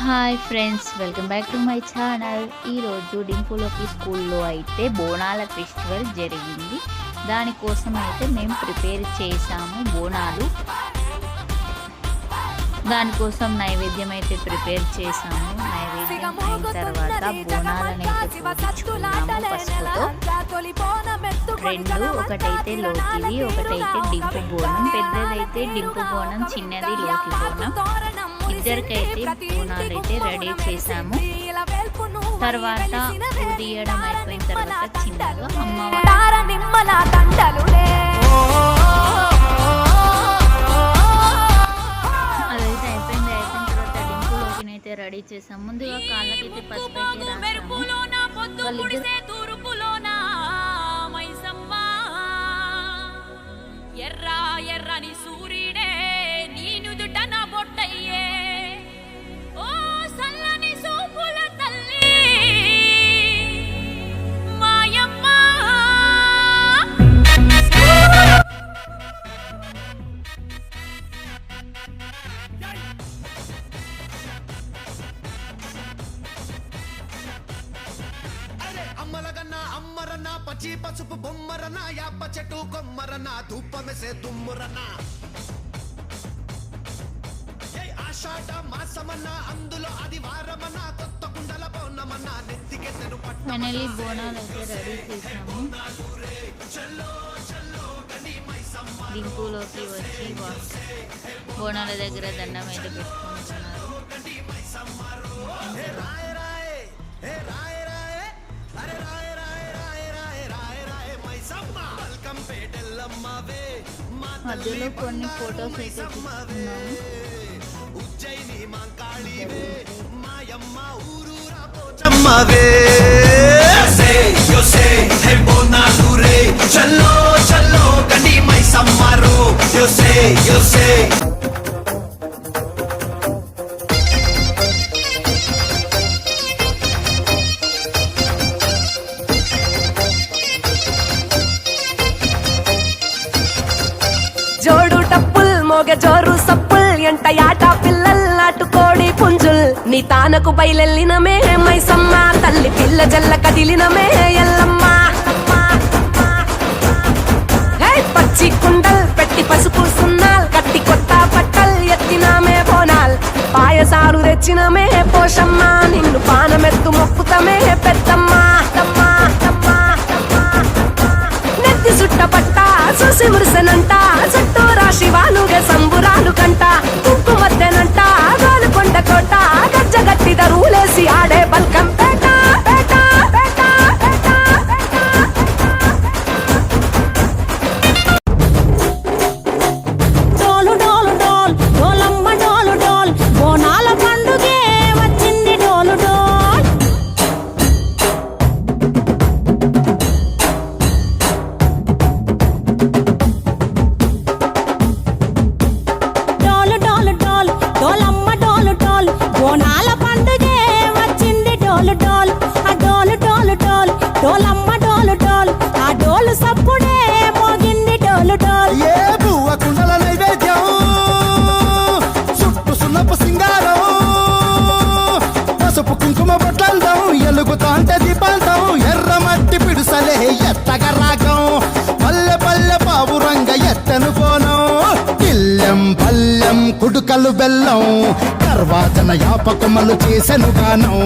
Hi friends, welcome back to my channel. ఈరోజు డింపులోకి స్కూల్లో అయితే బోనాల ఫెస్టివల్ జరిగింది. దానికోసం అయితే మేము ప్రిపేర్ చేసాము బోనాలు. దానికోసం నైవేద్యం అయితే ప్రిపేర్ చేసాము. నైవేద్యం అయిన తర్వాత బోనాలను అయితే పూజించుకున్నాము పసుపుతో. రెండు, ఒకటైతే లోకిది, ఒకటైతే డింపు బోనం. పెద్దదైతే డింపు బోనం, చిన్నది లోకి బోనం. ఇద్దరికైతే బోనాలు అయితే రెడీ చేసాము. తర్వాత ఉదయడం అయిపోయిన తర్వాత చిన్నగా అదైతే అయిపోయిన తర్వాత డింపులోకి అయితే రెడీ చేసాము. ముందుగా కాళ్ళకైతే పసుపు అయితే రాసాము. ఎర్రా ఎర్రని సూర్యుడే నీ నుదుట నా బొట్టయ్యే, ఓ సల్లని సూపుల తల్లి మాయమ్మ. అమ్మలగన్నా అమ్మరన్నా పచ్చి పసుపు బొమ్మరన్నా యాప చెట్టు కొమ్మరన్నా ధూపమెసే దుమ్మురన్నా ఆషాఢ మాసమన్నా అందులో ఆదివారమన్నా కొత్త కుండల పౌర్ణమన్నా నెత్తికెత్తెను ఫైనల్లీ బోనాలు అయితే రెడీ చేసాము. డింపులోకి వచ్చి బోనాల దగ్గర దండం అయితే పెట్టుకుంటున్నారు. మధ్యలో కొన్ని ఫొటోస్ అయితే తీసుకున్నాము. ఉజ్జయిని మాంకాళివే మాయమ్మ ఊరూరా చల్లో చల్లో గండి మై సమ్మారు యోసే యోసే. జోడు టప్పుల్ మోగ జోరు సప్పుల్ ఎంట యాట పిల్లల్ నాటుకోడి పుంజుల్ నీ తానకు బయలెల్లినమే మైసమ్మ తల్లి పిల్ల జల్ల కదిలినమే ఎల్లమ్మ. పచ్చి కుండల్ పెట్టి పసుపు సున్నాల్ కట్టి కొత్త బట్టల్ ఎత్తినామే బోనాల్ పాయసాలు తెచ్చినమే పోషమ్మ నిన్ను పానమెత్తు మొక్కుతమే పెద్దమ్మ. నెత్తి సుట్ట పట్ట చూసి మురిసెనంట చుట్టూ రాశి వాలుగే సంబురాలు కంట ఉప్పు మద్దెనంట గోలుకొండ కోట గజ్జ గట్టి దరువులేసి ఆడే బల్కం పేట పేట పేట పేట. డోలు డోలు డోల్ డోలమ్మ డోలు డోల్ బోనాల పండుగే వచ్చింది డోలు డోల్. డోలు డోలు డోల్ డోలమ్మ డోలు డోల్ బోనాల పండుగే వచ్చింది డోలు డోల్. ఆ డోలు డోలు డోల్ డోలమ్మ డోలు డోల్ ఆ డోలు సప్పుడే మోగింది డోలు డోల్. ఏ బువ్వ కుండల నైవేద్యం చుట్టు సున్నపు సింగారం పసుపు కుంకుమ బొట్లందం ఎలుగుతాంటే దీపాంతం ఎర్ర మట్టి పిడుసలే ఎత్తగ రాగం పల్లె పల్లె పావురంగ ఎత్తను కోనం ఇల్లెం పల్లెం కుడుకలు బెల్లం గర్వాజన యాపకమలు చేసెను గానం.